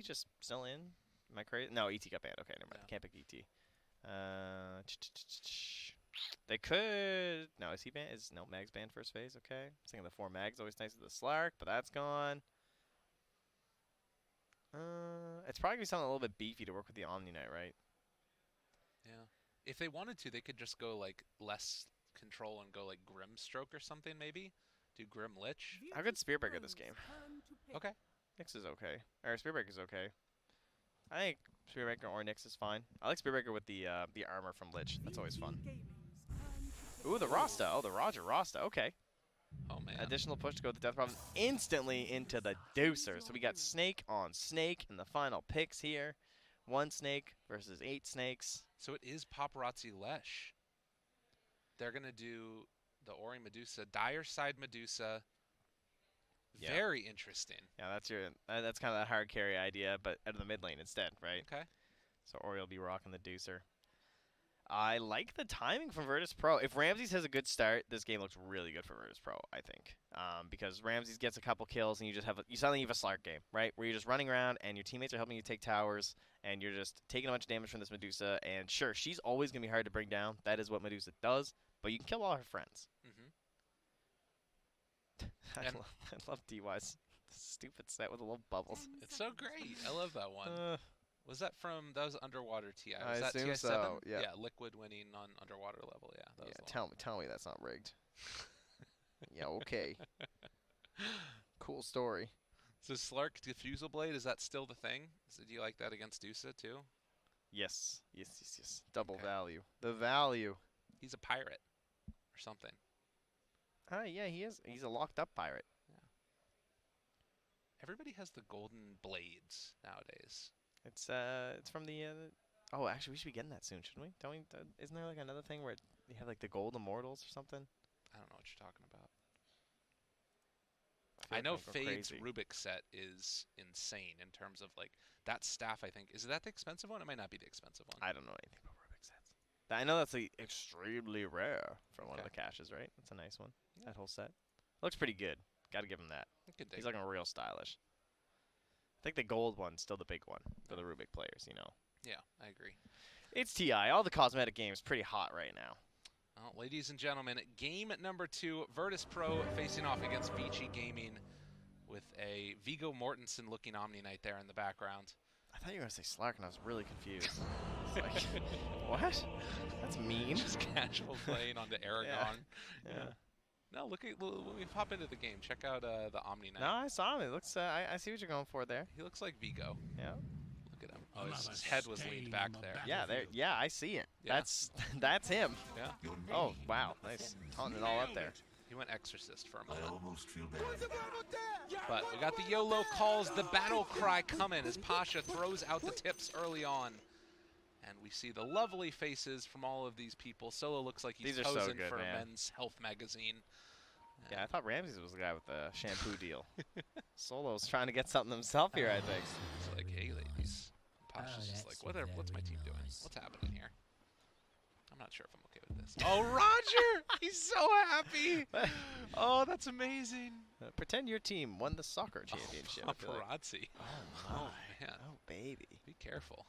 ET just still in? Am I crazy? No, ET got banned. Okay, never mind. Yeah. Can't pick ET. They could. No, is he banned? No, Mag's banned first phase. Okay. I was thinking the 4 Mag's always nice with the Slark, but that's gone. It's probably gonna be something a little bit beefy to work with the Omni Knight, right? Yeah. If they wanted to, they could just go like less control and go like Grimstroke or something maybe. Do Grim Lich. How good Spearbreaker this game? Okay. Nyx is okay. Or Spearbreaker's okay. I think Spearbreaker or Nyx is fine. I like Spearbreaker with the armor from Lich. That's always fun. Ooh, the Rasta. Oh, the Roger Rasta. Okay. Oh man. Additional push to go with the Death Problem instantly into the Deucer. So we got Snake on Snake in the final picks here. 1 Snake versus 8 Snakes. So it is Paparazzi Lesh. They're gonna do the Ori Medusa, Dire Side Medusa. Yeah. Very interesting. Yeah, that's that's kind of that hard carry idea, but out of the mid lane instead, right? Okay. So Ori will be rocking the Deucer. I like the timing from Virtus Pro. If Ramses has a good start, this game looks really good for Virtus Pro, I think. Because Ramses gets a couple kills and you suddenly have a Slark game, right? Where you're just running around and your teammates are helping you take towers and you're just taking a bunch of damage from this Medusa. And sure, she's always going to be hard to bring down. That is what Medusa does. But you can kill all her friends. I love DY's stupid set with the little bubbles. It's so great. I love that one. Was that was Underwater TI? Was that assume TI7? so, yeah. Yeah, Liquid winning on Underwater level. Yeah. That was the Tell me that's not rigged. Yeah, okay. Cool story. So Slark Diffusal Blade, is that still the thing? Do you like that against Dusa too? Yes. Double value. The value. He's a pirate or something. Yeah, he is. He's a locked up pirate. Yeah. Everybody has the golden blades nowadays. It's from the oh, actually we should be getting that soon, shouldn't we? Don't we? Isn't there like another thing where you have like the gold immortals or something? I don't know what you're talking about. I know Fade's Rubik set is insane in terms of like that staff. I think is that the expensive one? It might not be the expensive one. I don't know anything about Rubik sets. I know that's like extremely rare from one of the caches, right? That's a nice one. Yeah. That whole set looks pretty good. Got to give him that. He's looking real stylish. I think the gold one's still the big one for the Rubik players, you know. Yeah, I agree. It's TI. All the cosmetic games pretty hot right now. Well, ladies and gentlemen, game number 2, Virtus Pro facing off against Vici Gaming with a Viggo Mortensen-looking Omni Knight there in the background. I thought you were going to say Slark, and I was really confused. Like, what? That's mean. Just casual playing onto Aragon. Yeah. No, look at when we pop into the game. Check out the Omni Knight. No, I saw him. It looks. I see what you're going for there. He looks like Viggo. Yeah. Look at him. Oh, his head was leaned back there. Yeah, there. Yeah, I see it. Yeah. That's him. Yeah. Oh wow, nice. Taunting it all up there. He went Exorcist for a moment. I almost feel bad. But we got the YOLO calls, the battle cry coming as Pasha throws out the tips early on. And we see the lovely faces from all of these people. Solo looks like he's posing for a Men's Health magazine. Yeah, I thought Ramses was the guy with the shampoo deal. Solo's trying to get something himself here, I think. It's like, hey, ladies. Pasha's just like, what's my team doing? What's happening here? I'm not sure if I'm okay with this. Oh, Roger! He's so happy! Oh, that's amazing. Pretend your team won the soccer championship. Oh, paparazzi. Oh, man. Oh, baby. Be careful.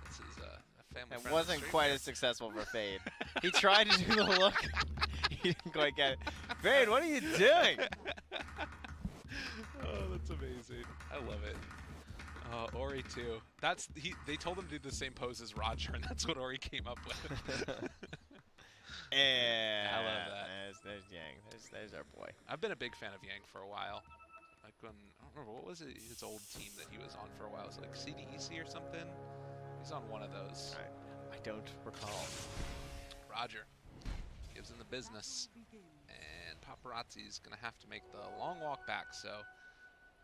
This is a family. It wasn't quite as successful for Fade. He tried to do the look. He didn't quite get it. Fade, what are you doing? Oh, that's amazing. I love it. Ori too. They told him to do the same pose as Roger, and that's what Ori came up with. Yeah, I love that. There's Yang. There's our boy. I've been a big fan of Yang for a while. Like when I don't remember what was it, his old team that he was on for a while. It was like CDEC or something. He's on one of those. I don't recall. Roger gives him the business, and Paparazzi's gonna have to make the long walk back. So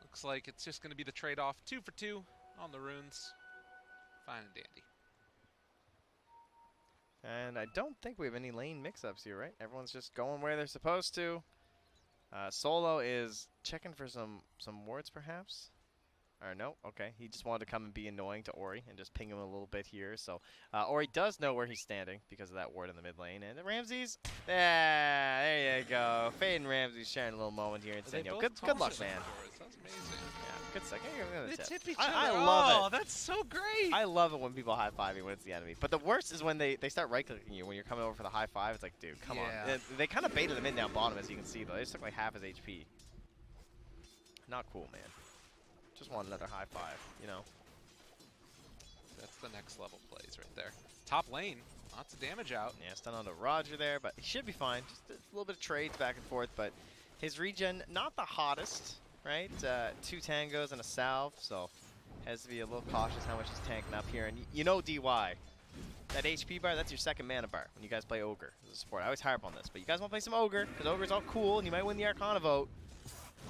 looks like it's just gonna be the trade-off. 2 for 2 on the runes. Fine and dandy. And I don't think we have any lane mix-ups here, right? Everyone's just going where they're supposed to. Solo is checking for some wards, perhaps. Or no, okay. He just wanted to come and be annoying to Ori and just ping him a little bit here. So Ori does know where he's standing because of that ward in the mid lane. And the Ramses, there you go. Fade and Ramses sharing a little moment here and saying, yo, good luck, man. That's amazing. Yeah, good second. They tip each I other. love it. Oh, that's so great. I love it when people high-five you when it's the enemy. But the worst is when they start right-clicking you when you're coming over for the high-five. It's like, dude, come on. They kind of baited him in down bottom, as you can see, though. They just took like half his HP. Not cool, man. Just want another high-five, you know. That's the next level plays right there. Top lane, lots of damage out. Yeah, stun onto Roger there, but he should be fine. Just a little bit of trades back and forth, but his regen, not the hottest, right? 2 tangos and a salve, so has to be a little cautious how much he's tanking up here. And you know DY, that HP bar, that's your second mana bar when you guys play Ogre as a support. I always harp on this, but you guys want to play some Ogre, because Ogre's all cool, and you might win the Arcana vote.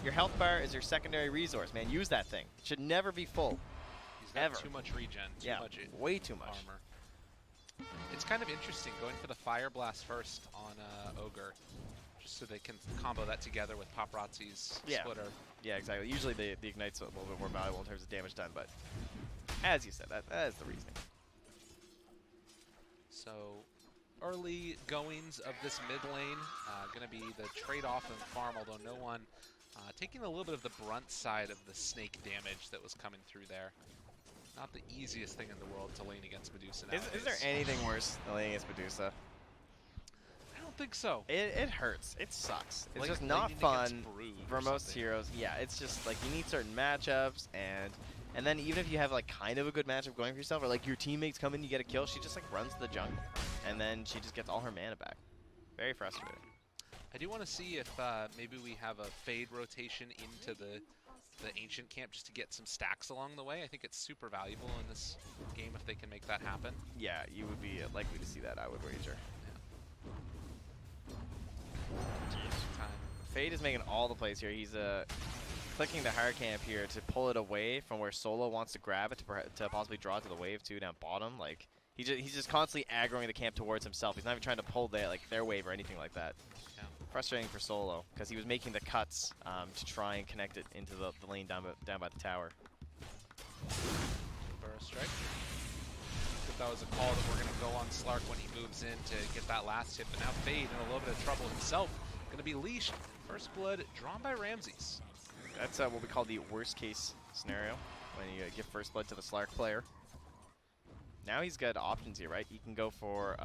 Your health bar is your secondary resource, man. Use that thing. It should never be full. He's got too much regen, too much way too much armor. It's kind of interesting going for the Fire Blast first on Ogre, just so they can combo that together with Paparazzi's splitter. Yeah, exactly. Usually the Ignite's a little bit more valuable in terms of damage done, but as you said, that is the reasoning. So early goings of this mid lane, going to be the trade-off and farm, although no one taking a little bit of the brunt side of the snake damage that was coming through there. Not the easiest thing in the world to lane against Medusa nowadays. Is there anything worse than laning against Medusa? I don't think so. It hurts. It sucks. It's like just not fun for most something. heroes. Yeah, it's just like you need certain matchups, and then even if you have like kind of a good matchup going for yourself, or like your teammates come in, you get a kill, she just like runs to the jungle, and then she just gets all her mana back. Very frustrating. I do want to see if maybe we have a fade rotation into the ancient camp just to get some stacks along the way. I think it's super valuable in this game if they can make that happen. Yeah, you would be likely to see that, I would wager. Time. Fade is making all the plays here. He's clicking the hard camp here to pull it away from where Solo wants to grab it to possibly draw it to the wave too down bottom. Like he's just constantly aggroing the camp towards himself. He's not even trying to pull their wave or anything like that. Yeah. Frustrating for Solo because he was making the cuts to try and connect it into the lane down by the tower. Burst strike. If that was a call that we're going to go on Slark when he moves in to get that last hit, but now Fade in a little bit of trouble himself. Going to be leashed. First blood drawn by Ramses. That's what we call the worst case scenario when you give first blood to the Slark player. Now he's got options here, right? He can go for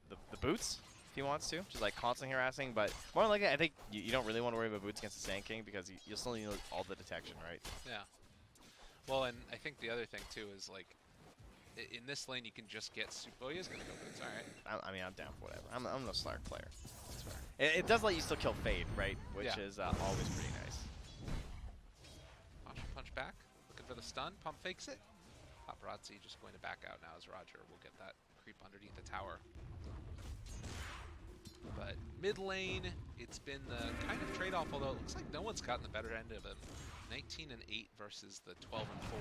the boots if he wants to, just like constantly harassing, but more than likely I think you don't really want to worry about boots against the Sand King because you'll still need all the detection, right? Yeah. Well, and I think the other thing too is like in this lane you can just get oh, he is going to go boots, alright. I mean, I'm down for whatever. I'm no Slark player. That's fair. It does let you still kill Fade, right? Which is always pretty nice. Punch back, looking for the stun, pump fakes it. Paparazzi just going to back out now as Roger will get that creep underneath the tower. But mid lane, it's been the kind of trade-off, although it looks like no one's gotten the better end of him. 19 and 8 versus the 12 and 4.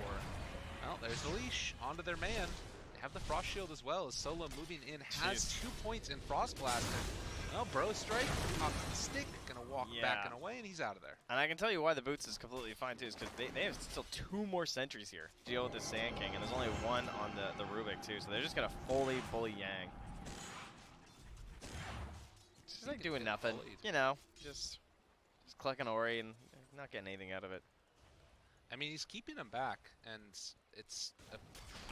Well, there's the leash onto their man. They have the Frost Shield as well as Solo moving in, has 2 points in Frost Blast. Well, Bro Strike, off the stick, gonna walk back and away, and he's out of there. And I can tell you why the boots is completely fine too, is because they have still 2 more sentries here to deal with the Sand King, and there's only 1 on the Rubik too, so they're just gonna fully yang. Just like doing nothing, you know, just clicking Ori and not getting anything out of it. I mean, he's keeping him back, and it's a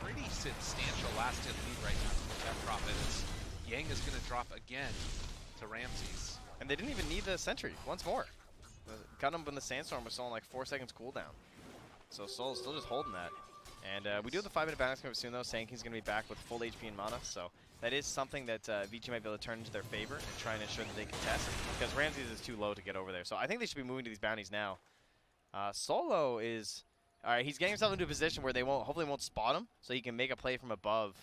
pretty substantial last hit lead right now for the Death Prophet. Yang is going to drop again to Ramses. And they didn't even need the sentry once more. Got him when the Sandstorm was still on like 4 seconds cooldown. So Soul's still just holding that. And we do have the 5-minute balance coming up soon though. Sand King's going to be back with full HP and mana. So that is something that VG might be able to turn into their favor and try and ensure that they contest. Because Ramses is too low to get over there. So I think they should be moving to these bounties now. Solo is... Alright, he's getting himself into a position where they hopefully won't spot him. So he can make a play from above.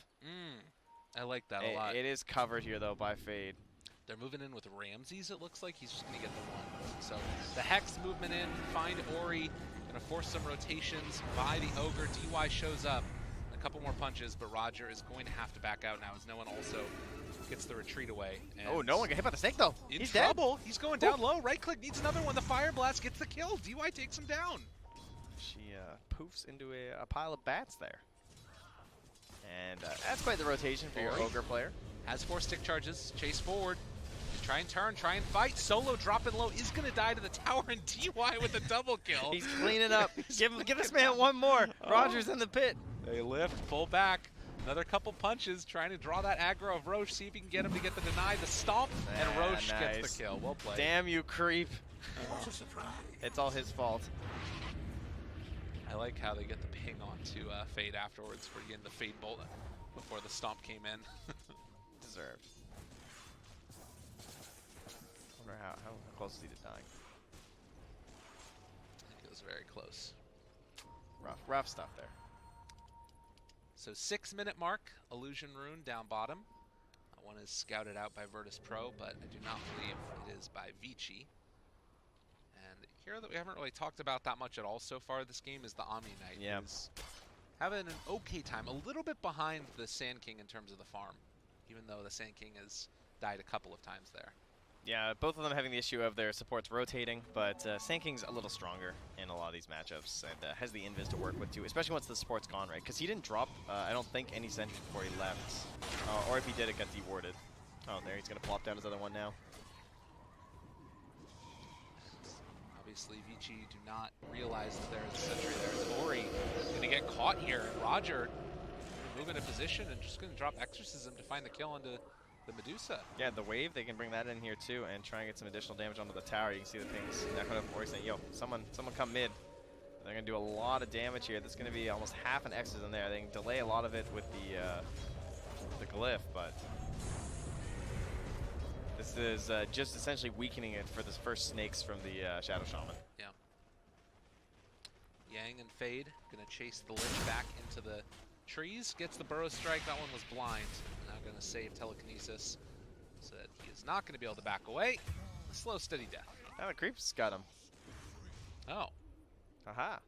I like that a lot. It is covered here though by Fade. They're moving in with Ramses, it looks like. He's just going to get the 1. So the Hex movement in, find Ori. Going to force some rotations by the Ogre. DY shows up. A couple more punches, but Roger is going to have to back out now as no one also gets the retreat away. And oh, no one got hit by the snake though. He's trouble. Dead. He's going down low. Right click needs another one. The Fire Blast gets the kill. DY takes him down. She poofs into a pile of bats there. And that's quite the rotation for your Ogre player. Has 4 stick charges, chase forward. Try and turn, try and fight. Solo dropping low is going to die to the tower, and DY with a double kill. He's cleaning up. Give this man one more. Roger's in the pit. They lift, pull back. Another couple punches, trying to draw that aggro of Roche, see if he can get him to get the deny, the stomp, and Roche gets the kill. Well played. Damn you, creep. It's all his fault. I like how they get the ping onto Fade afterwards for getting the Fade bolt before the stomp came in. Deserved. Wonder how close is he to dying? I think it was very close. Rough stuff there. So 6-minute mark, Illusion Rune down bottom. One is scouted out by Virtus Pro, but I do not believe it is by Vici. And here that we haven't really talked about that much at all so far this game is the Omni Knight. Yeah. Who's having an okay time, a little bit behind the Sand King in terms of the farm, even though the Sand King has died a couple of times there. Yeah, both of them having the issue of their supports rotating, but Sand King's a little stronger in a lot of these matchups and has the invis to work with too, especially once the support's gone, right? Because he didn't drop, I don't think, any sentries before he left. Or if he did, it got dewarded. Oh, there, he's going to plop down his other one now. Obviously, Vici do not realize that there is a sentry there. As Ori going to get caught here, and Roger move into position and just going to drop Exorcism to find the kill onto the Medusa. Yeah, the wave, they can bring that in here too and try and get some additional damage onto the tower. You can see the things knocking up Ori saying, yo, someone come mid. They're going to do a lot of damage here. This is going to be almost half an Exorcism there. They can delay a lot of it with the glyph, but this is just essentially weakening it for this first snakes from the Shadow Shaman. Yeah. Yang and Fade going to chase the Lich back into the trees. Gets the Burrow Strike. That one was blind. Now going to save Telekinesis so that he is not going to be able to back away. A slow, steady death. Now the creep's got him. Oh. Aha.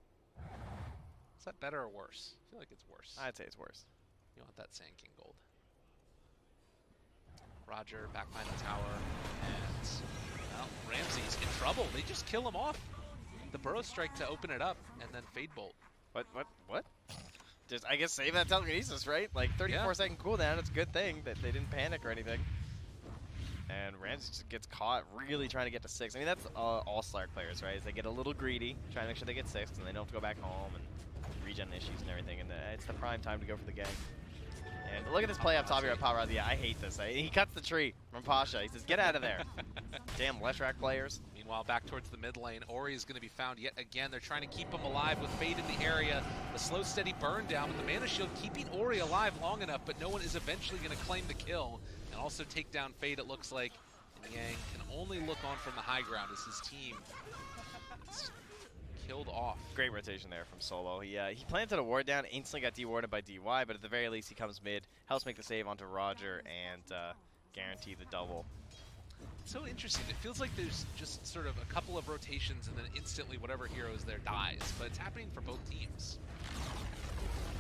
Is that better or worse? I feel like it's worse. I'd say it's worse. You want that Sand King gold. Roger back behind the tower, and well, Ramsey's in trouble. They just kill him off. The Burrow Strike to open it up, and then Fade Bolt. What? Just, I guess, save that Telekinesis, right? Like, 34-second cooldown, it's a good thing that they didn't panic or anything. And Ramsey just gets caught really trying to get to 6. I mean, that's all Slark players, right? Is they get a little greedy, trying to make sure they get 6, and they don't have to go back home and regen issues and everything. And it's the prime time to go for the gank. And look at this play up top here at Paparazzi. I hate this. He cuts the tree from Pasha. He says, get out of there. Damn Leshrac players. Meanwhile, back towards the mid lane, Ori is going to be found yet again. They're trying to keep him alive with Fade in the area. The slow, steady burn down, but the Mana Shield keeping Ori alive long enough, but no one is eventually going to claim the kill and also take down Fade, it looks like. And Yang can only look on from the high ground as his team gets killed off. Great rotation there from Solo. He planted a ward down, instantly got dewarded by DY, but at the very least he comes mid, helps make the save onto Roger, and guarantee the double. It's so interesting. It feels like there's just sort of a couple of rotations and then instantly whatever hero is there dies, but it's happening for both teams.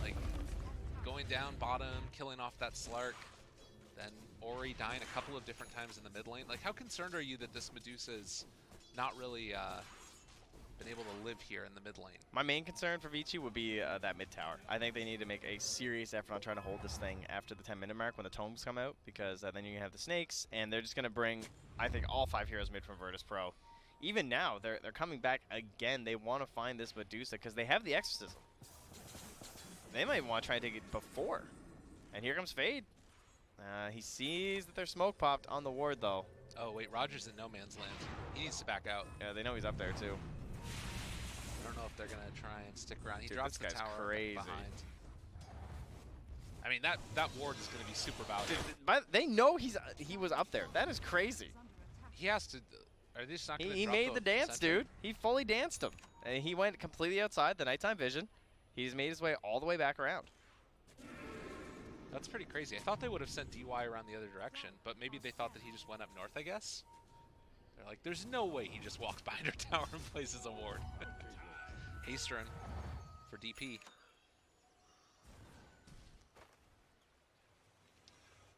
Like, going down bottom, killing off that Slark, then Ori dying a couple of different times in the mid lane. Like, how concerned are you that this Medusa is not really been able to live here in the mid lane? My main concern for Vici would be that mid tower. I think they need to make a serious effort on trying to hold this thing after the 10-minute mark when the tomes come out, because then you have the snakes, and they're just going to bring, I think, all 5 heroes mid from Virtus Pro. Even now, they're coming back again. They want to find this Medusa because they have the Exorcism. They might want to try and take it before. And here comes Fade. He sees that there's smoke popped on the ward, though. Oh, wait, Roger's in no man's land. He needs to back out. Yeah, they know he's up there, too. I don't know if they're going to try and stick around. He Dude, drops this the guy's tower crazy. behind. I mean, that ward is going to be super valuable. Dude, they know he was up there. That is crazy. He has to... Are they just not going to He made the dance, dude. He fully danced him. And he went completely outside the nighttime vision. He's made his way all the way back around. That's pretty crazy. I thought they would have sent DY around the other direction, but maybe they thought that he just went up north, I guess. They're like, there's no way he just walks behind our tower and places a ward. Haste run for DP.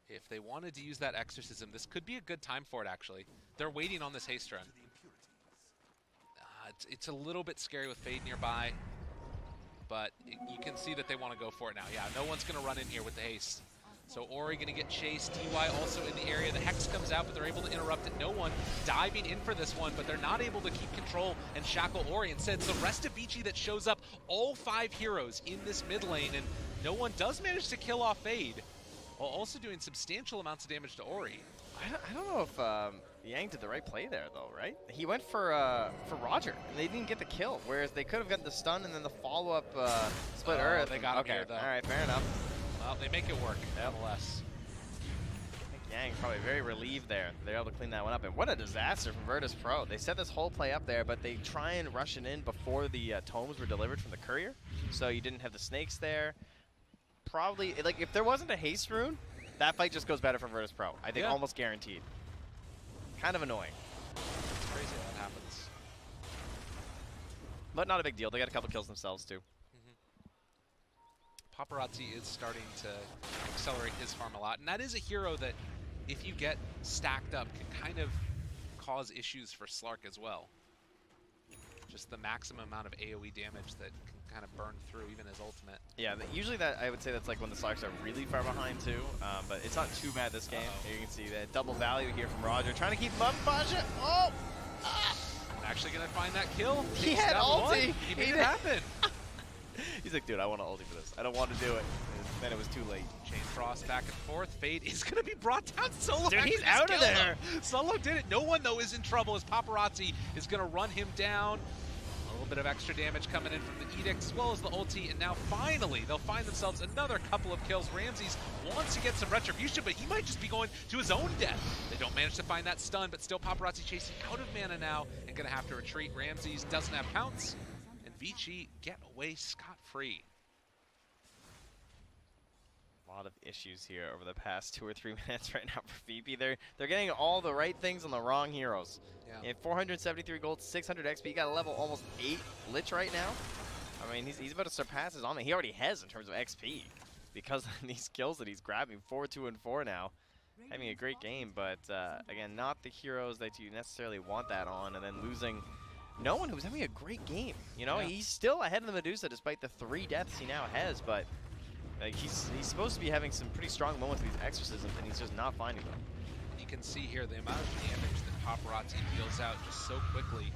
If they wanted to use that Exorcism, this could be a good time for it, actually. They're waiting on this haste run. It's a little bit scary with Fade nearby. but you can see that they want to go for it now. Yeah, no one's going to run in here with the haste. So Ori going to get chased. TY also in the area. The Hex comes out, but they're able to interrupt it. No one diving in for this one, but they're not able to keep control and shackle Ori. Instead, it's the rest of Vici that shows up. All 5 heroes in this mid lane, and no one does manage to kill off Fade, while also doing substantial amounts of damage to Ori. I don't know if Yang did the right play there, though, right? He went for Roger, and they didn't get the kill, whereas they could have gotten the stun and then the follow-up split Earth. They got him okay, here, though. all right, fair enough. Well, they make it work, nonetheless. I think Yang probably very relieved there. They're able to clean that one up, and what a disaster from Virtus Pro. They set this whole play up there, but they try and rush it in before the tomes were delivered from the courier, so you didn't have the snakes there. Probably, like, if there wasn't a haste rune, that fight just goes better for Virtus Pro. I think almost guaranteed. Kind of annoying. It's crazy how that happens. But not a big deal. They got a couple kills themselves, too. Paparazzi is starting to accelerate his farm a lot, and that is a hero that, if you get stacked up, can kind of cause issues for Slark as well. Just the maximum amount of AoE damage that can kind of burn through even his ultimate. Yeah, usually that I would say that's like when the Slarks are really far behind too, but it's not too bad this game. Here you can see that double value here from Roger, trying to keep him up. Baja, oh! Actually gonna find that kill. He had ulti. He made it happen. He's like, dude, I want to ulti for this. I don't want to do it. And then it was too late. Chain Frost back and forth. Fade is going to be brought down. Solo, dude, he's out of there. Solo did it. No one, though, is in trouble as Paparazzi is going to run him down. A little bit of extra damage coming in from the Edict as well as the ulti. And now, finally, they'll find themselves another couple of kills. Ramses wants to get some retribution, but he might just be going to his own death. They don't manage to find that stun, but still Paparazzi chasing out of mana now and going to have to retreat. Ramses doesn't have pounce. Vici get away scot-free. A lot of issues here over the past 2 or 3 minutes right now for VP. They're getting all the right things on the wrong heroes. Yeah. In 473 gold, 600 XP. He got a level almost 8 Lich right now. I mean, he's about to surpass his Omni. He already has in terms of XP because of these kills that he's grabbing. 4, 2, and 4 now. Having a great game, but again, not the heroes that you necessarily want that on, and then losing no one who's having a great game. You know, he's still ahead of the Medusa despite the 3 deaths he now has, but like, he's supposed to be having some pretty strong moments with these exorcisms, and he's just not finding them. You can see here the amount of damage that Paparazzi deals out just so quickly.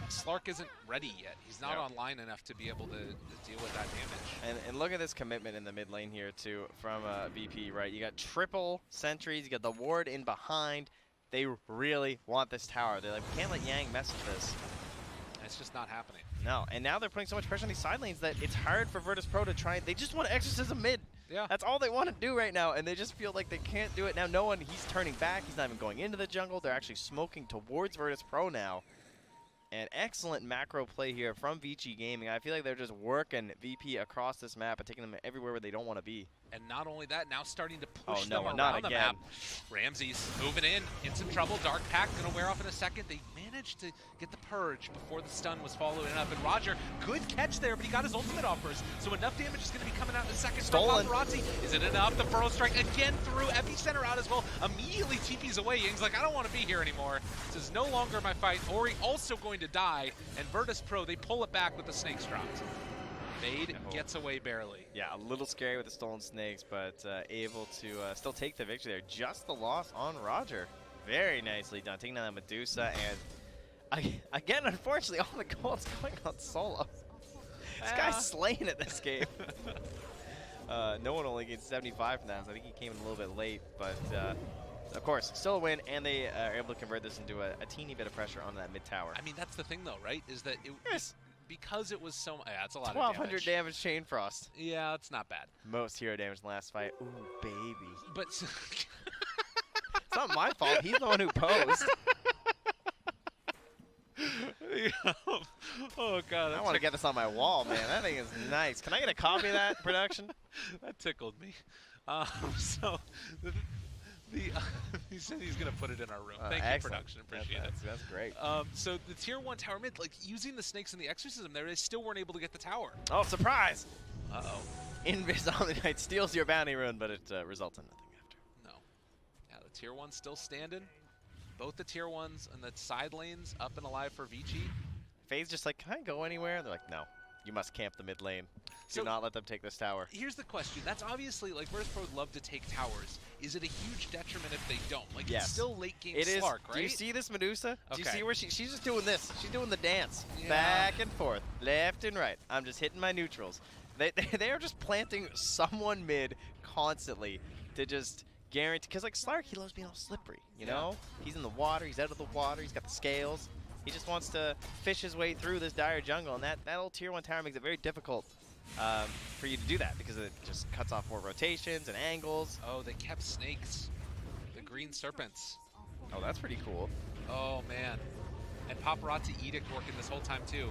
Slark isn't ready yet. He's not online enough to be able to deal with that damage. And look at this commitment in the mid lane here, too, from VP, right? You got triple sentries, you got the ward in behind. They really want this tower. They're like, we can't let Yang mess with this. It's just not happening. No, and now they're putting so much pressure on these side lanes that it's hard for Virtus Pro to try. They just want to exorcism mid. Yeah. That's all they want to do right now, and they just feel like they can't do it. Now no one, he's turning back. He's not even going into the jungle. They're actually smoking towards Virtus Pro now. An excellent macro play here from Vici Gaming. I feel like they're just working VP across this map and taking them everywhere where they don't want to be. And not only that, now starting to push them not around the again. map. Ramses moving in some trouble. Dark Pack gonna wear off in a second. They managed to get the purge before the stun was following it up. And Roger, good catch there, but he got his ultimate off first. So enough damage is gonna be coming out in a second. Stolen. Paparazzi. Is it enough? The Burrow Strike again through. Epicenter out as well. Immediately TP's away. Ying's like, I don't want to be here anymore. This is no longer my fight. Ori also going to die. And Virtus Pro, they pull it back with the snakes dropped. Fade gets away barely. Yeah, a little scary with the stolen snakes, but able to still take the victory there. Just the loss on Roger. Very nicely done. Taking down the Medusa, and again, unfortunately, all the gold's going on Solo. This guy's slaying it this game. No one only gets 75 from that, so I think he came in a little bit late, but of course, still a win, and they are able to convert this into a teeny bit of pressure on that mid tower. I mean, that's the thing, though, right? Is that because it was so... Yeah, it's a lot of 1,200 damage Chain Frost. Yeah, it's not bad. Most hero damage in the last fight. Ooh, baby. But... It's not my fault. He's the one who posed. Oh, God. I want to get this on my wall, man. That thing is nice. Can I get a copy of that, production? That tickled me. He said he's going to put it in our room. Thank you, production. Appreciate it. That's great. So the tier 1 tower mid, like using the snakes and the exorcism there, they still weren't able to get the tower. Oh, surprise! Uh-oh. Invis Omni-Knight steals your bounty rune, but it results in nothing after. No. Yeah, the tier 1's still standing. Both the tier 1s and the side lanes up and alive for Vici. Fade's just like, can I go anywhere? They're like, no. You must camp the mid lane. So Do not let them take this tower. here's the question. That's obviously, like, Virtus Pro would love to take towers. Is it a huge detriment if they don't? Like, Yes. it's still late game It is. Slark, right? Do you see this Medusa? Do you Okay. see where she's just doing this? She's doing the dance. Yeah. Back and forth, left and right. I'm just hitting my neutrals. They are just planting someone mid constantly to just guarantee. Because, like, Slark, he loves being all slippery, you know? He's in the water. He's out of the water. He's got the scales. He just wants to fish his way through this dire jungle. And that old tier 1 tower makes it very difficult for you to do that because it just cuts off more rotations and angles. Oh, they kept snakes. The green serpents. Oh, that's pretty cool. Oh, man. And Paparazzi Edict working this whole time, too.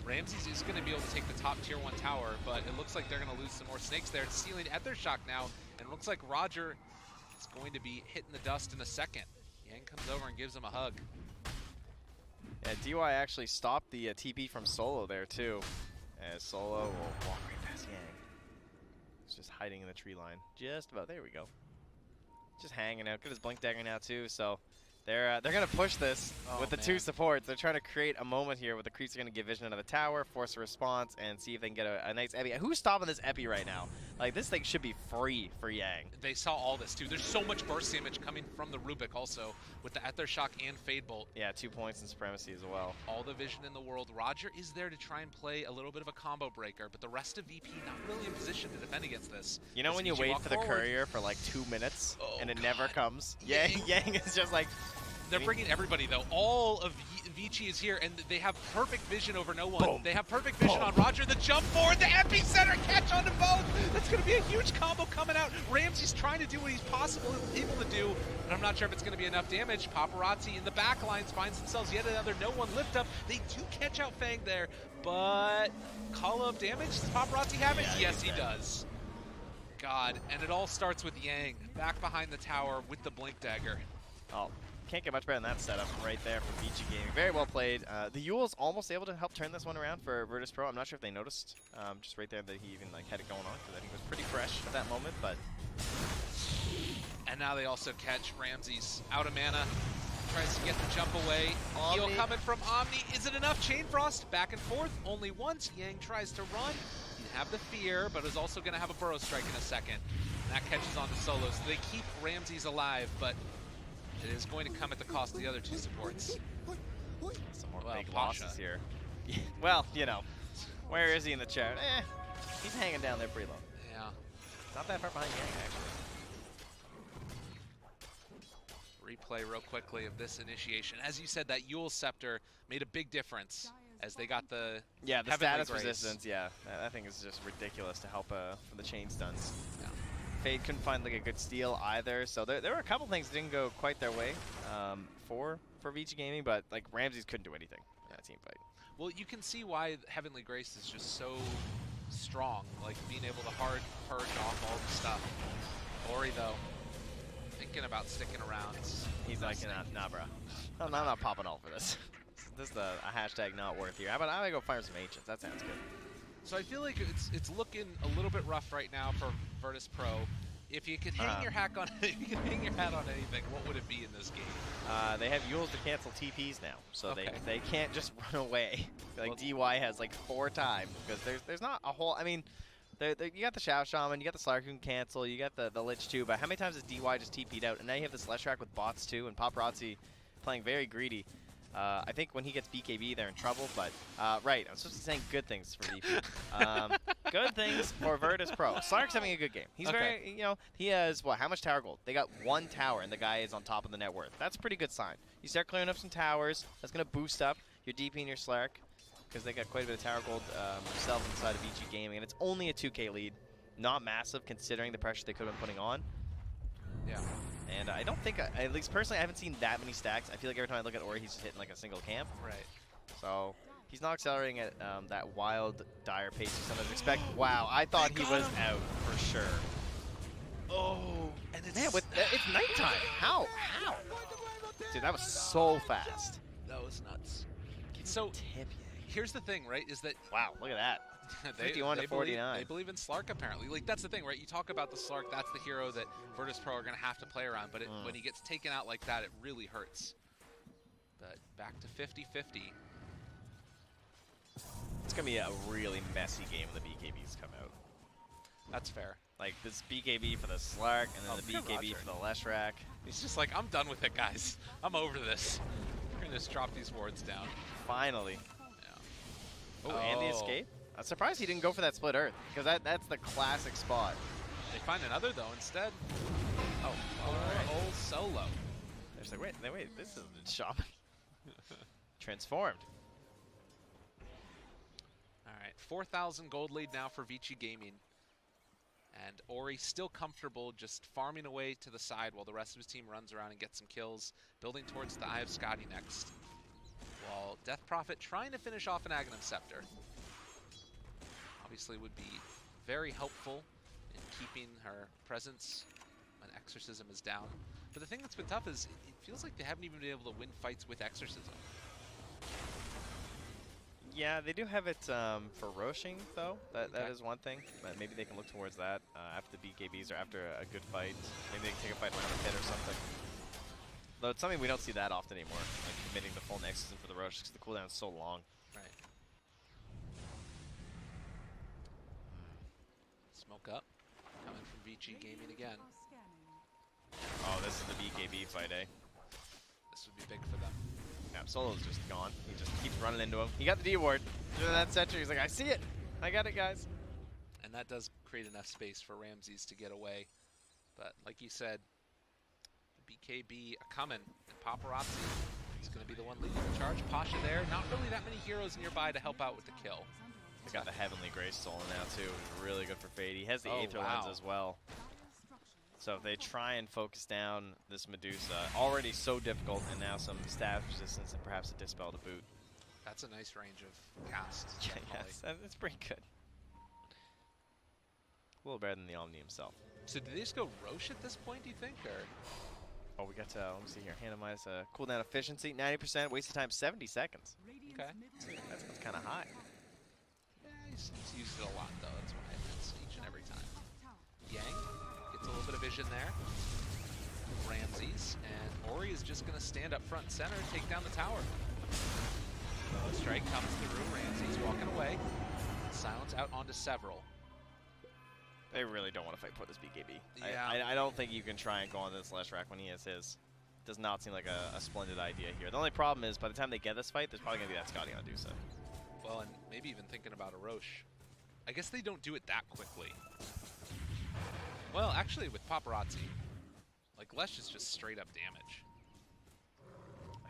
Ramses is going to be able to take the top tier 1 tower, but it looks like they're going to lose some more snakes there. It's stealing Ethershock now, and it looks like Roger is going to be hitting the dust in a second. Yang comes over and gives him a hug. Yeah, DY actually stopped the TP from Solo there, too. As Solo will walk right past Yang. He's just hiding in the tree line. Just about. There we go. Just hanging out. Got his Blink Dagger now, too, so they're going to push this with the 2 supports. They're trying to create a moment here where the creeps are going to give vision out of the tower, force a response, and see if they can get a nice Epi. Who's stopping this Epi right now? Like, this thing should be free for Yang. They saw all this, too. There's so much burst damage coming from the Rubik also, with the Ethershock and Fade Bolt. Yeah, 2 points in Supremacy as well. All the vision in the world. Roger is there to try and play a little bit of a combo breaker, but the rest of VP not really in position to defend against this. You know As when you VG wait walk for the forward, courier for like 2 minutes and it God. never comes? Yang. Yang is just like... They're bringing everybody, though. All of Vici is here, and they have perfect vision over no one. Boom. They have perfect vision on Roger. The jump forward, the epicenter catch onto both. That's going to be a huge combo coming out. Ramsey's trying to do what he's able to do, but I'm not sure if it's going to be enough damage. Paparazzi in the back lines finds themselves yet another no one lift up. They do catch out Fang there, but call of damage. Does Paparazzi have it? Yeah, Yes, he does. God, and it all starts with Yang back behind the tower with the Blink Dagger. Oh, can't get much better than that setup right there from VG Gaming. Very well played. The Yule's almost able to help turn this one around for Virtus Pro. I'm not sure if they noticed just right there that he even like had it going on because I think it was pretty fresh at that moment. But and now they also catch Ramses out of mana. Tries to get the jump away. Heal coming from Omni. Is it enough? Chain Frost back and forth. Only once. Yang tries to run. He have the fear, but is also going to have a Burrow Strike in a second. And that catches on to Solo. So they keep Ramses alive, but it is going to come at the cost of the other 2 supports. some more Well, big Pasha. losses here. Well, you know, where is he in the chart? He's hanging down there pretty low. Yeah. Not that far behind Yang, actually. Replay real quickly of this initiation. As you said, that Yule Scepter made a big difference as they got the Yeah, the Heavenly status Grace. resistance, yeah. That thing is just ridiculous to help for the chain stuns. Yeah. Fade couldn't find like a good steal either, so there were a couple things that didn't go quite their way for VG Gaming, but like Ramses couldn't do anything in that team fight. Well, you can see why Heavenly Grace is just so strong, like being able to hard purge off all the stuff. Ori, though, thinking about sticking around. He's like, nah, bro. I'm not popping all for this. This is a hashtag not worth here. How about I go find some ancients? That sounds good. So I feel like it's looking a little bit rough right now for Virtus Pro. If you could hang your hat on anything, what would it be in this game? They have Yules to cancel TPs now, so Okay. they can't just run away. Like DY has like 4 times because there's not a whole. I mean, you got the Shadow Shaman, you got the Slark who can cancel, you got the Lich too. But how many times has DY just TP'd out? And now you have this Leshrac with bots too, and Paparazzi playing very greedy. I think when he gets BKB, they're in trouble, but right, I'm supposed to be saying good things for VP. Good things for Virtus Pro. Slark's having a good game. He's very, you know, he has, what, how much tower gold? They got 1 tower, and the guy is on top of the net worth. That's a pretty good sign. You start clearing up some towers, that's going to boost up your DP and your Slark, because they got quite a bit of tower gold themselves inside of VG Gaming, and it's only a 2K lead. Not massive, considering the pressure they could have been putting on. Yeah. And I don't think, at least personally, I haven't seen that many stacks. I feel like every time I look at Ori, he's just hitting like a single camp. Right. So he's not accelerating at that wild, dire pace you sometimes expect. Wow, I thought he was out for sure. Oh, and it's Man, it's nighttime. How? Dude, that was so fast. that was nuts. So Tip. here's the thing, right? Is that Wow, look at that. 51 to 49. They believe in Slark apparently. Like that's the thing, right? You talk about the Slark, that's the hero that Virtus Pro are going to have to play around. But when he gets taken out like that, it really hurts. But back to 50-50. It's going to be a really messy game when the BKBs come out. That's fair. Like, this BKB for the Slark, and then the BKB Roger. for the Leshrac. He's just like, I'm done with it, guys. I'm over this. We're gonna just drop these wards down. Finally. Yeah. Oh, and the escape? I'm surprised he didn't go for that split earth, because that's the classic spot. They find another, though, instead. Oh, all right. Old solo. They're just like, wait, this isn't shopping. Transformed. All right, 4,000 gold lead now for Vici Gaming. And Ori still comfortable just farming away to the side while the rest of his team runs around and gets some kills, building towards the Eye of Scotty next. While Death Prophet trying to finish off an Aghanim Scepter. Obviously would be very helpful in keeping her presence when Exorcism is down. But the thing that's been tough is it feels like they haven't even been able to win fights with Exorcism. Yeah, they do have it for Roshing, though. That Okay. is one thing. But maybe they can look towards that after the BKBs or after a good fight. Maybe they can take a fight around a pit or something. Though it's something we don't see that often anymore, like committing the full Exorcism for the Rosh, because the cooldown is so long. Right. Smoke up. Coming from Vici Gaming again. Oh, this is the BKB fight, eh? This would be big for them. Yeah, Solo's just gone. He just keeps running into him. He got the D ward. That Sentry, he's like, I see it. I got it, guys. And that does create enough space for Ramses to get away. But like you said, BKB coming, and Paparazzi is going to be the one leading the charge. Pasha there, not really that many heroes nearby to help out with the kill. He's got the Heavenly Grace Soul now, too. Really good for Fade. He has the Oh, Aether wow. Lens as well. So if they try and focus down this Medusa, already so difficult, and now some staff resistance and perhaps a Dispel to boot. That's a nice range of casts. Yeah, definitely. yes, that's pretty good. A little better than the Omni himself. So did they just go Roche at this point, do you think? Or Oh, we got to, let me see here. Hannah minus cooldown efficiency, 90%, wasted time 70 seconds. okay. That's kind of high. Yeah, he's used it a lot though. That's why it's each and every time. Yang gets a little bit of vision there. Ramses and Ori is just going to stand up front and center and take down the tower. Strike comes through. Ramses walking away. Silence out onto several. They really don't want to fight for this BKB. Yeah. I don't think you can try and go on this Leshrac when he has his. Does not seem like a splendid idea here. The only problem is by the time they get this fight, there's probably going to be that Scotty on Dusa. Well, and maybe even thinking about a Roche. I guess they don't do it that quickly. Well, actually, with Paparazzi, like Lesh is just straight up damage.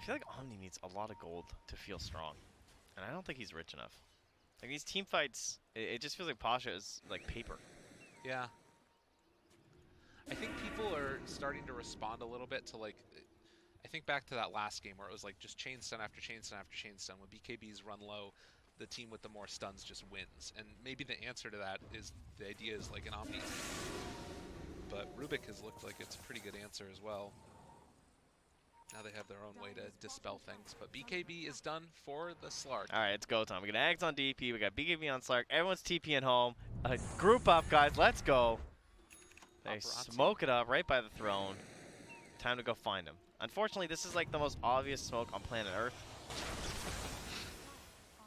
I feel like Omni needs a lot of gold to feel strong. And I don't think he's rich enough. Like these team fights, it just feels like Pasha is like paper. Yeah. I think people are starting to respond a little bit to like, I think back to that last game where it was like just chain stun after chain stun after chain stun. When BKBs run low, the team with the more stuns just wins. And maybe the answer to that is the idea is like an Omni team. But Rubik has looked like it's a pretty good answer as well. Now they have their own way to dispel things. But BKB is done for the Slark. All right, it's go time. We got Ags on DP. We got BKB on Slark. Everyone's TPing home. Group up, guys. Let's go. They Paparazzi. smoke it up right by the throne. Time to go find him. Unfortunately, this is like the most obvious smoke on planet Earth.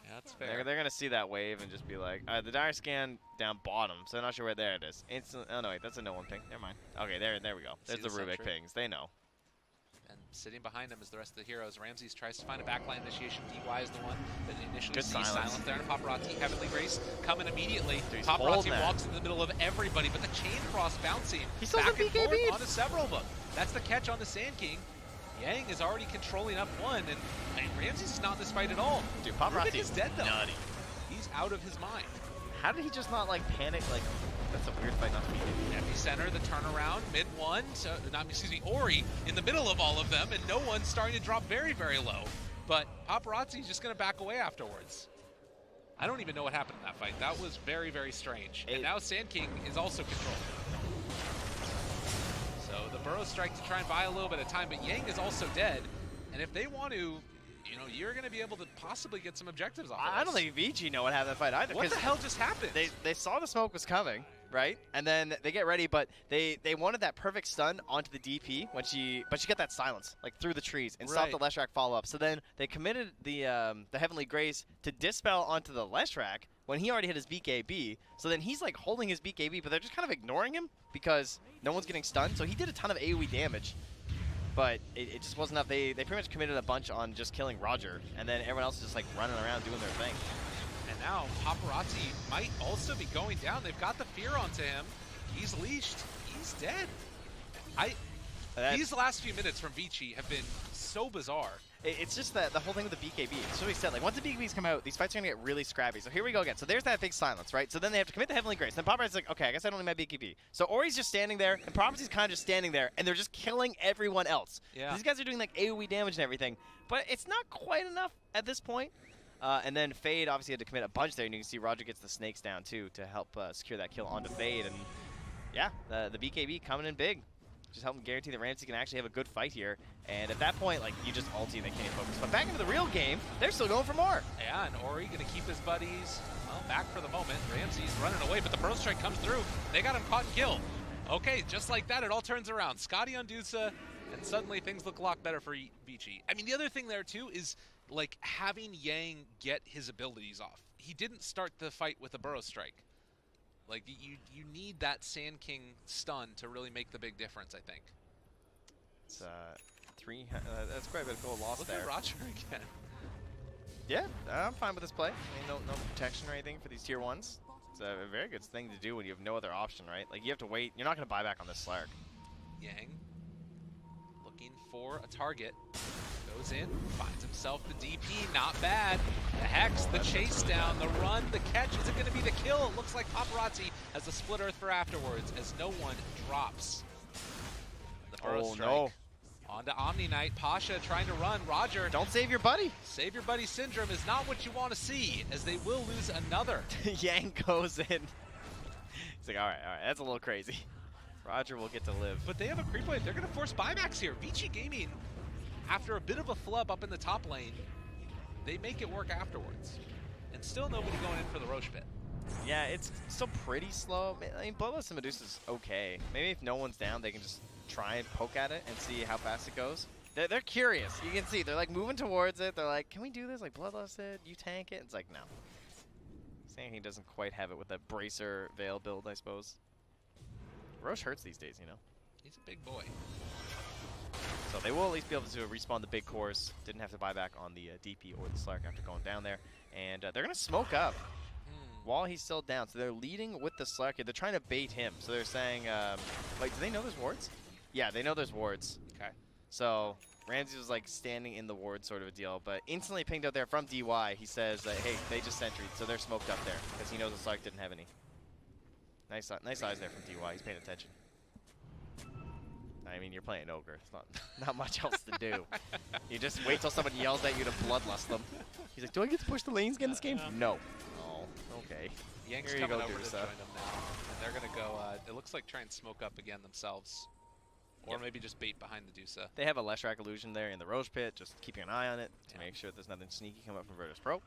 Yeah, that's fair. They're going to see that wave and just be like, the dire scan down bottom, so they're not sure where there it is. Instant. Oh, no, wait, that's a no one ping. Never mind. Okay, there we go. See There's the the Rubik sentry? pings. They know. And sitting behind him is the rest of the heroes. Ramses tries to find a backline initiation. DY is the one that initially Good sees silence. silence there. And Paparazzi, Heavenly Grace, coming immediately. Dude, he's Paparazzi holding that. walks in the middle of everybody, but the chain cross bouncing He still back has and a forth BKB. onto several of them. That's the catch on the Sand King. Yang is already controlling up one, and Ramses is not in this fight at all. Dude, Rubik Paparazzi is dead, though. nutty. He's out of his mind. How did he just not, like, panic? Like, that's a weird fight not to be in. Epicenter, the turnaround, mid one, so, not, excuse me, Ori in the middle of all of them, and no one's starting to drop very, very low. But Paparazzi's just going to back away afterwards. I don't even know what happened in that fight. That was very, very strange. And now Sand King is also controlled. So the Burrow strike to try and buy a little bit of time, but Yang is also dead. And if they want to, you know, you're going to be able to possibly get some objectives off of I don't this. think VG know what happened in that fight either. What the 'cause hell just happened? They saw the smoke was coming, right? And then they get ready, but they wanted that perfect stun onto the DP but she got that silence like through the trees and stopped the Leshrac follow up. So then they committed the Heavenly Grace to dispel onto the Leshrac when he already hit his BKB. So then he's like holding his BKB, but they're just kind of ignoring him because no one's getting stunned. So he did a ton of AoE damage, but it just wasn't enough. They pretty much committed a bunch on just killing Roger, and then everyone else is just like running around doing their thing. And now Paparazzi might also be going down. They've got the fear onto him. He's leashed. He's dead. These last few minutes from Vici have been so bizarre. It's just that the whole thing with the BKB. It's what we said. Like once the BKBs come out, these fights are gonna get really scrappy. So here we go again. So there's that big silence, right? So then they have to commit the Heavenly Grace. Then Paparazzi's like, okay, I guess I don't need my BKB. So Ori's just standing there, and Paparazzi's kind of just standing there, and they're just killing everyone else. Yeah. These guys are doing like AoE damage and everything, but it's not quite enough at this point. And then Fade obviously had to commit a bunch there, and you can see Roger gets the snakes down too to help secure that kill onto Fade. And yeah, the BKB coming in big. Just help them guarantee that Ramsey can actually have a good fight here. And at that point, like, you just ulti and they can't even focus. But back into the real game, they're still going for more. Yeah, and Ori gonna keep his buddies, well, back for the moment. Ramsey's running away, but the Burrow Strike comes through. They got him caught and killed. Okay, just like that, it all turns around. Scotty on Dusa, and suddenly things look a lot better for Vici. I mean, the other thing there, too, is, like, having Yang get his abilities off. He didn't start the fight with a Burrow Strike. Like, you need that Sand King stun to really make the big difference, I think. It's that's quite a bit of gold lost there. Look at Roger again. Yeah, I'm fine with this play. I mean, no protection or anything for these tier 1s. It's a very good thing to do when you have no other option, right? Like, you have to wait. You're not going to buy back on this Slark. Yang looking for a target. Goes in, finds himself the DP, not bad. The Hex, the chase down, the run, the catch. Is it going to be the kill? It looks like Paparazzi has the split earth for afterwards as no one drops. The Burrow Strike. No. On to Omni Knight. Pasha trying to run. Roger. Don't save your buddy. Save your buddy syndrome is not what you want to see, as they will lose another. Yang goes in. He's like, all right, that's a little crazy. Roger will get to live. But they have a creep wave. They're going to force buybacks here. Vici Gaming, after a bit of a flub up in the top lane, they make it work afterwards. And still nobody going in for the Roche pit. Yeah, it's still pretty slow. I mean, Bloodlust and Medusa's okay. Maybe if no one's down, they can just try and poke at it and see how fast it goes. They're curious. You can see they're like moving towards it. They're like, can we do this? Like Bloodlust did, you tank it. It's like, no. Saying he doesn't quite have it with that Bracer Veil build, I suppose. Roche hurts these days, you know. He's a big boy. So they will at least be able to respawn the big cores. Didn't have to buy back on the DP or the Slark after going down there. And they're going to smoke up while he's still down. So they're leading with the Slark. They're trying to bait him. So they're saying, wait, do they know there's wards? Yeah, they know there's wards. Okay. So Ramsey was like standing in the ward sort of a deal, but instantly pinged out there from DY. He says, hey, they just sentryed, so they're smoked up there because he knows the Slark didn't have any. Nice eyes there from DY. He's paying attention. I mean, you're playing Ogre. It's not much else to do. You just wait till someone yells at you to bloodlust them. He's like, do I get to push the lanes again this game? No. Oh, okay. Yang's Here you coming go, over to Dursa. join them now. And they're going to go, it looks like try and smoke up again themselves. Or maybe just bait behind the Dusa. They have a Leshrac illusion there in the Roche pit, just keeping an eye on it to make sure there's nothing sneaky coming up from Virtus Pro.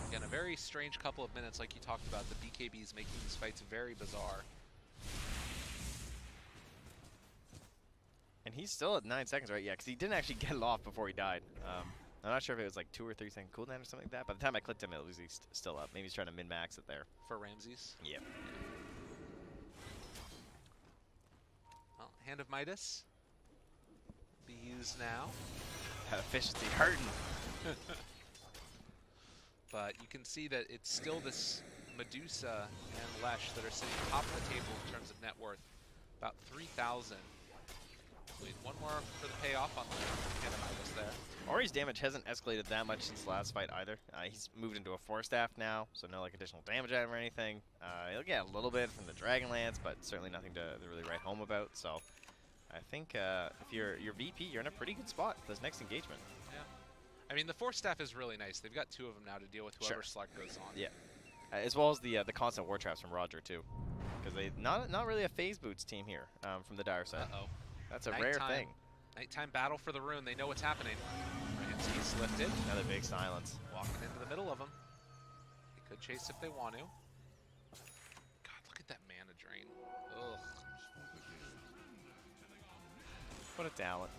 Again, a very strange couple of minutes like you talked about. The BKBs making these fights very bizarre. And he's still at 9 seconds, right? Yeah, because he didn't actually get it off before he died. I'm not sure if it was like 2 or 3 second cooldown or something like that. By the time I clicked him, it was still up. Maybe he's trying to min-max it there. For Ramses? Yep. Well, Hand of Midas will be used now. That efficiency hurting. But you can see that it's still this Medusa and Lesh that are sitting top of the table in terms of net worth. About 3,000. Wait, one more for the payoff on the Hand of Midas there. Ori's damage hasn't escalated that much since the last fight either. He's moved into a 4-staff now, so no like additional damage item or anything. He'll get a little bit from the Dragonlance, but certainly nothing to really write home about. So I think if you're VP, you're in a pretty good spot for this next engagement. Yeah. I mean, the 4-staff is really nice. They've got 2 of them now to deal with whoever Slark goes on. Yeah. As well as the constant war traps from Roger too. Because they not really a phase boots team here from the Dire side. Uh-oh. That's a rare thing. Nighttime battle for the rune. They know what's happening. Ramsey's lifted. Another big silence. Walking into the middle of them. Could chase if they want to. God, look at that mana drain. Ugh. What a talent.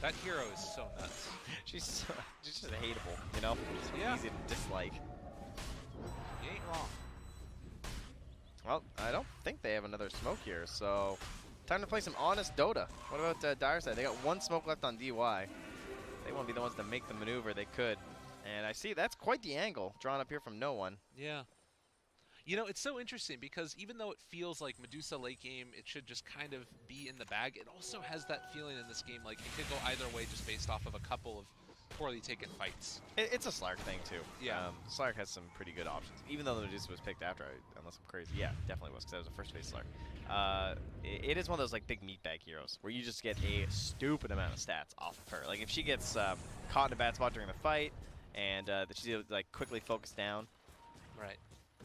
That hero is so nuts. She's just hateable, you know? So Yeah. easy to dislike. You ain't wrong. Well, I don't think they have another smoke here, so time to play some honest Dota. What about Dire Side? They got one smoke left on DY. They want to be the ones to make the maneuver. They could. And I see that's quite the angle drawn up here from no one. Yeah. You know, it's so interesting because even though it feels like Medusa late game, it should just kind of be in the bag, it also has that feeling in this game like it could go either way just based off of a couple of poorly taken fights. It's a Slark thing, too. Yeah. Slark has some pretty good options. Even though the Medusa was picked after, unless I'm crazy. Yeah, definitely was, because that was a first phase Slark. It is one of those like big meatbag heroes where you just get a stupid amount of stats off of her. Like if she gets caught in a bad spot during the fight, and she's able to like quickly focus down. Right.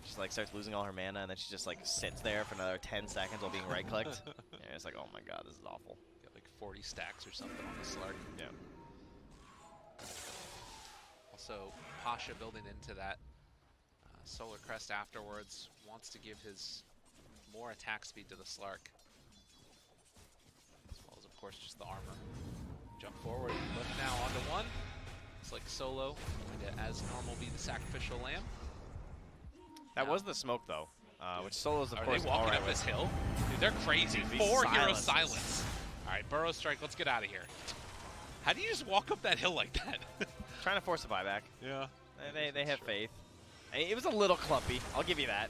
She like starts losing all her mana, and then she just like sits there for another 10 seconds while being right-clicked. And it's like, oh my god, this is awful. Get like 40 stacks or something on the Slark. Yeah. Also, Pasha building into that Solar Crest afterwards, wants to give his more attack speed to the Slark. As well as, of course, just the armor. Jump forward, lift now onto one. It's like Solo going to, as normal, be the sacrificial lamb. That Now- was the smoke, though, which Solo's, of Are course, they walking alright up this with. hill? Dude, they're crazy. Dude, these 4 hero silences. silence. All right, Burrow Strike, let's get out of here. How do you just walk up that hill like that? Trying to force a buyback. Yeah. They have faith. It was a little clumpy. I'll give you that.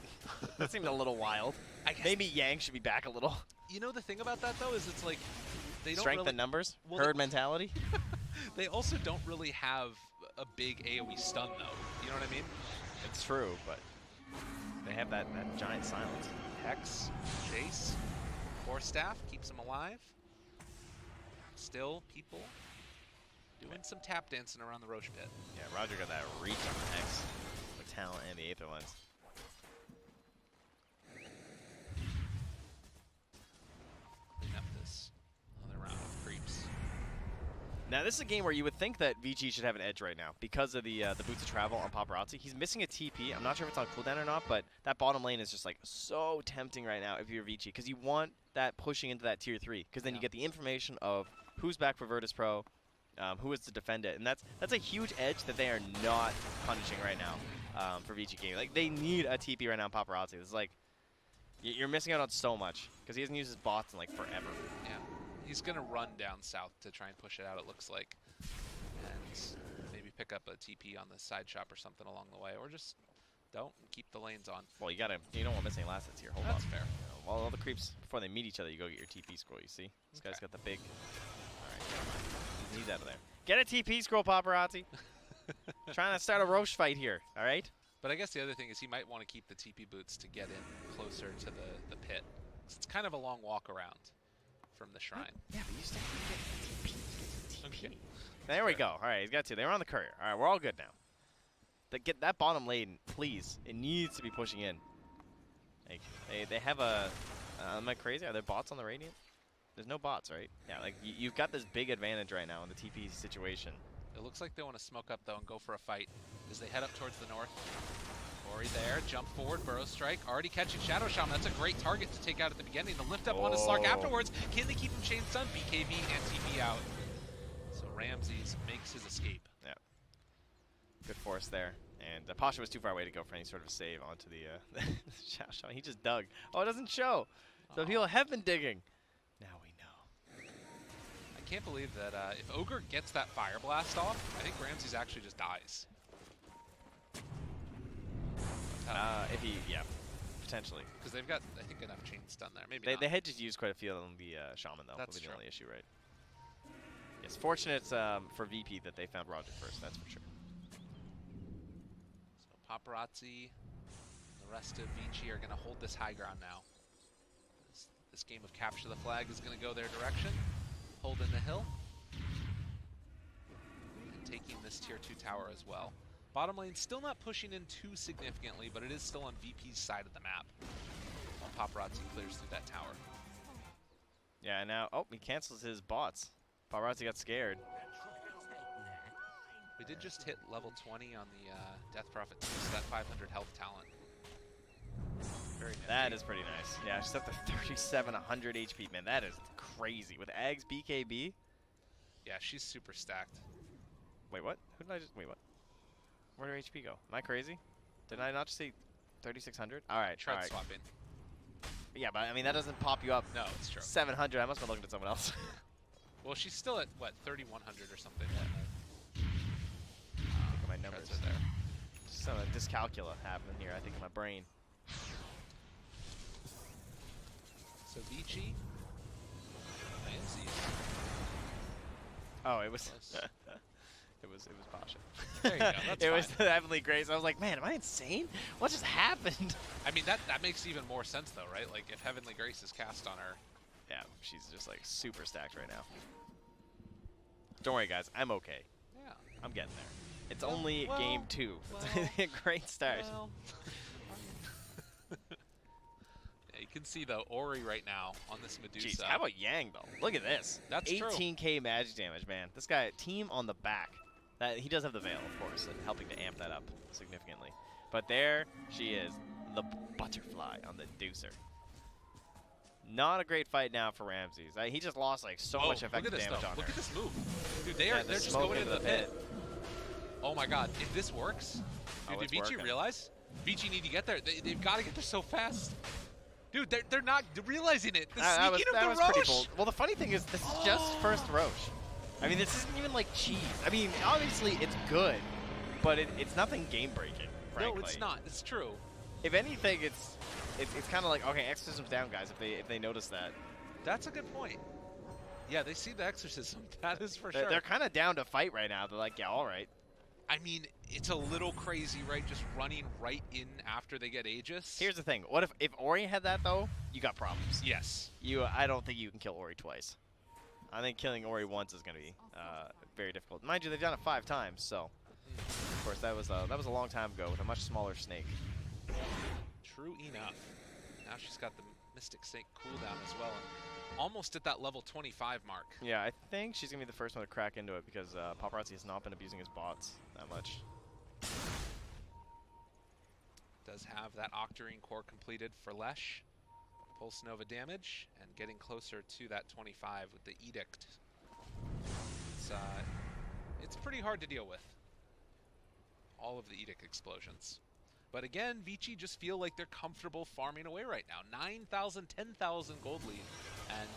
That seemed a little wild. I guess Maybe Yang should be back a little. You know the thing about that though is it's like they don't Strength really, in numbers. well, Herd mentality. they also don't really have a big AoE stun though. You know what I mean? It's true, but they have that giant silence. Hex, Chase, Force Staff keeps them alive. Still, people doing some tap dancing around the Roche pit. Yeah, Roger got that reach on the Hex, the talent, and the Aether Lens. Clean up this other round of creeps. Now, this is a game where you would think that VG should have an edge right now because of the Boots of Travel on Paparazzi. He's missing a TP. I'm not sure if it's on cooldown or not, but that bottom lane is just like so tempting right now if you're VG because you want that pushing into that tier 3 because then you get the information of who's back for Virtus Pro, who is to defend it, and that's a huge edge that they are not punishing right now for VG Gaming. Like they need a TP right now on Paparazzi. It's like you're missing out on so much because he hasn't used his bots in like forever. Yeah. He's going to run down south to try and push it out, it looks like. And maybe pick up a TP on the side shop or something along the way. Or just don't and keep the lanes on. Well, you don't want to miss any last hits here. Hold That's on. fair. You know, all the creeps, before they meet each other, you go get your TP scroll, you see? This guy's got the big... Alright, never mind. He's out of there. Get a TP scroll, Paparazzi! Trying to start a Roche fight here, alright? But I guess the other thing is he might want to keep the TP boots to get in closer to the pit. It's kind of a long walk around from the shrine. Yeah, but you still need to get TP. Okay. There we go. Alright, he's got two. They were on the courier. Alright, we're all good now. Get that bottom lane, please. It needs to be pushing in. Like, they have a... am I crazy? Are there bots on the Radiant? There's no bots, right? Yeah, like, you've got this big advantage right now in the TP situation. It looks like they want to smoke up, though, and go for a fight as they head up towards the north. Ori there, jump forward, Burrow Strike, already catching Shadow Shaman. That's a great target to take out at the beginning. The lift up on his Slark afterwards. Can they keep him chain stun? BKB and TP out. So Ramses makes his escape. Yeah. Good force there. And Pasha was too far away to go for any sort of save onto the Shadow Shaman. He just dug. Oh, it doesn't show. So people have been digging. Now we know. I can't believe that if Ogre gets that Fire Blast off, I think Ramses actually just dies. Yeah, potentially. Because they've got, I think, enough chain stun there. Maybe not. They had just used quite a few on the Shaman, though. That's Would be true. the only issue, right? Yes, fortunate for VP that they found Roger first, that's for sure. So Paparazzi, the rest of Vici are going to hold this high ground now. This game of capture the flag is going to go their direction. Holding the hill. And taking this tier 2 tower as well. Bottom lane still not pushing in too significantly, but it is still on VP's side of the map. While Paparazzi clears through that tower. Yeah, and now, oh, he cancels his bots. Paparazzi got scared. We did just hit level 20 on the Death Prophet 2, so that 500 health talent. Very nifty. That is pretty nice. Yeah, she's up to 3,700 HP. Man, that is crazy. With Ags BKB? Yeah, she's super stacked. Wait, what? Who did I just... Wait, what? Where did HP go? Am I crazy? Did I not just say 3,600? All right, Tread all right. swapping. Yeah, but I mean, that doesn't pop you up No, it's true. 700. I must have been looking at someone else. Well, she's still at, what, 3,100 or something. Think of my numbers. Treads are there. Some dyscalculia happening here, I think, in my brain. So Vici. Ramses. Oh, it was... Close. It was Pasha. There you go, that's It was fine. Heavenly Grace. I was like, man, am I insane? What just happened? I mean, that makes even more sense, though, right? Like, if Heavenly Grace is cast on her. Yeah, she's just like super stacked right now. Don't worry, guys. I'm okay. Yeah. I'm getting there. It's Well, only well, game 2. well, It's a great start. Well. Yeah, you can see, though, Ori right now on this Medusa. Jeez, how about Yang, though? Look at this. That's true. 18k magic damage, man. This guy, team on the back. He does have the Veil, of course, and helping to amp that up significantly. But there she is, the butterfly on the Deucer. Not a great fight now for Ramses. He just lost like so much effective damage on her. Look at this move. Dude, Yeah, they're just smoke going into into the pit. Oh my god, if this works, dude, Oh, did it's Vici working. realize? Vici need to get there. They've got to get there so fast. Dude, they're not realizing it. The sneaking that of was the pretty Roche. bold. Well, the funny thing is, this is just first Roche. I mean, this isn't even like cheese. I mean, obviously it's good, but it's nothing game-breaking, frankly. No, it's not. It's true. If anything, it's kind of like, okay, exorcism's down, guys. If they notice that, That's a good point. Yeah, they see the exorcism. That is for sure. they're kind of down to fight right now. They're like, yeah, all right. I mean, it's a little crazy, right? Just running right in after they get Aegis. Here's the thing: what if Ori had that though? You got problems. Yes. I don't think you can kill Ori twice. I think killing Ori once is going to be very difficult. Mind you, they've done it 5 times, so of course that was a long time ago with a much smaller snake. True enough. Now she's got the Mystic Snake cooldown as well, and almost at that level 25 mark. Yeah, I think she's going to be the first one to crack into it because Paparazzi has not been abusing his bots that much. Does have that Octarine core completed for Lesh. Pulse Nova damage, and getting closer to that 25 with the Edict. It's pretty hard to deal with. All of the Edict explosions. But again, Vici just feel like they're comfortable farming away right now. 9,000, 10,000 gold lead. And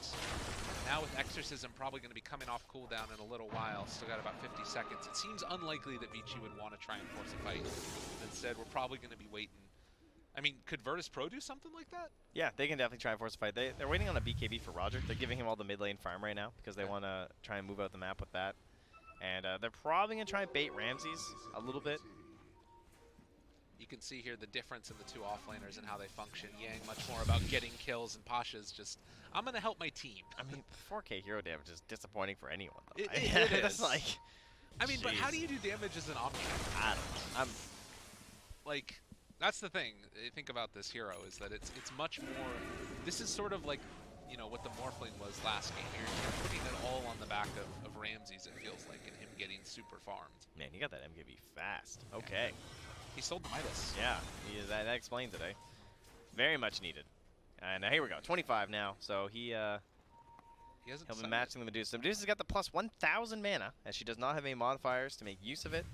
now with Exorcism probably going to be coming off cooldown in a little while. Still got about 50 seconds. It seems unlikely that Vici would want to try and force a fight. Instead, we're probably going to be waiting. I mean, could Virtus Pro do something like that? Yeah, they can definitely try and force a fight. They're waiting on a BKB for Roger. They're giving him all the mid lane farm right now because they want to try and move out the map with that. And they're probably going to try and bait Ramses a little bit. You can see here the difference in the two offlaners and how they function. Yang much more about getting kills, and Pasha's just, I'm going to help my team. I mean, 4k hero damage is disappointing for anyone, though. It That's is. like, I mean, but how jeez. do you do damage as an Omni? I don't know. Like, that's the thing. I think about this hero is that it's much more. This is sort of like, you know, what the Morphling was last game. You're putting it all on the back of Ramses, it feels like, and him getting super farmed. Man, he got that MKB fast. Okay. He sold the Midas. Yeah, that explains it, eh? Very much needed. And here we go, 25 now. So He hasn't he'll be signed matching the Medusa. Medusa's got the plus 1,000 mana, as she does not have any modifiers to make use of it.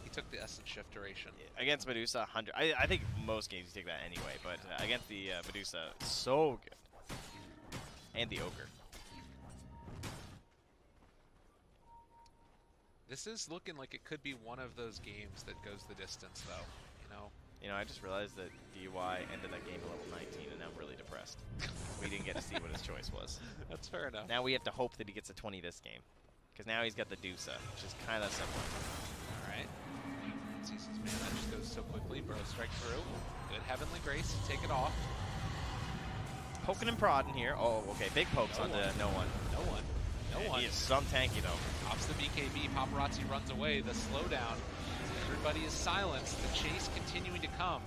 He took the Essence Shift duration. Against Medusa, 100. I think most games you take that anyway, but against the Medusa, so good. And the Ogre. This is looking like it could be one of those games that goes the distance, though. You know, I just realized that DUI ended that game at level 19, and I'm really depressed. We didn't get to see what his choice was. That's fair enough. Now we have to hope that he gets a 20 this game, because now he's got the Dusa, which is kind of simple. All right. Sees his mana just goes so quickly. Bro, strike through. Good Heavenly Grace. Take it off. Poking and prodding here. Oh, okay. Big pokes onto no one. No one. No And one. he is some tanky, though. Pops the BKB. Paparazzi runs away. The slowdown. Everybody is silenced. The chase continuing to come.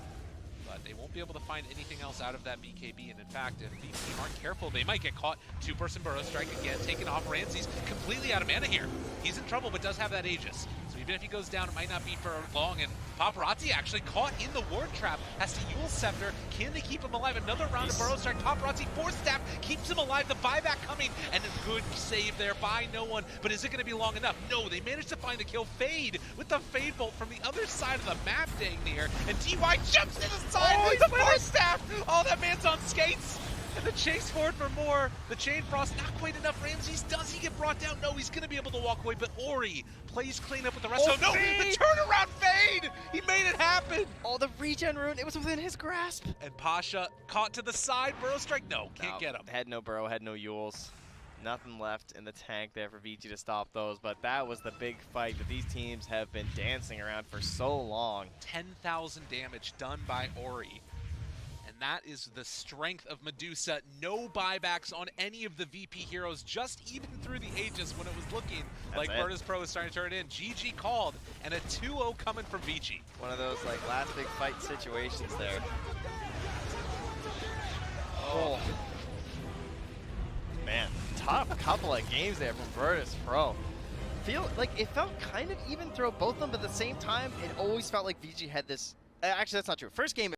but they won't be able to find anything else out of that BKB. And in fact, if VP aren't careful, they might get caught. Two-person burrow strike again, taken off. Ramsey's completely out of mana here. He's in trouble, but does have that Aegis. So even if he goes down, it might not be for long. And Paparazzi actually caught in the ward trap, has to Yule Scepter. Can they keep him alive? Another round of burrow strike. Paparazzi force staff keeps him alive. The buyback coming, and a good save there by no one. But is it going to be long enough? No, they managed to find the kill. Fade with the Fade Bolt from the other side of the map, dang near. And DY jumps to the side with the force staff. Oh, that man's on skates. And the chase forward for more. The Chain Frost, not quite enough. Ramses, does he get brought down? No, he's going to be able to walk away, but Ori plays clean up with the rest. Oh, Oh, no, fade! the turnaround fade! He made it happen! Oh, the regen rune, it was within his grasp. And Pasha caught to the side. Burrow strike, no, can't get him. Had no burrow, had no Yules. Nothing left in the tank there for VG to stop those, but that was the big fight that these teams have been dancing around for so long. 10,000 damage done by Ori. And that is the strength of Medusa. No buybacks on any of the VP heroes, just even through the Aegis when it was looking like Virtus Pro was starting to turn it in. GG called, and a 2-0 coming from VG. One of those like last big fight situations there. Oh. Man, tough couple of games there from Virtus Pro. Feel like it felt kind of even throw both of them, but at the same time, it always felt like VG had this. Actually, that's not true. First game,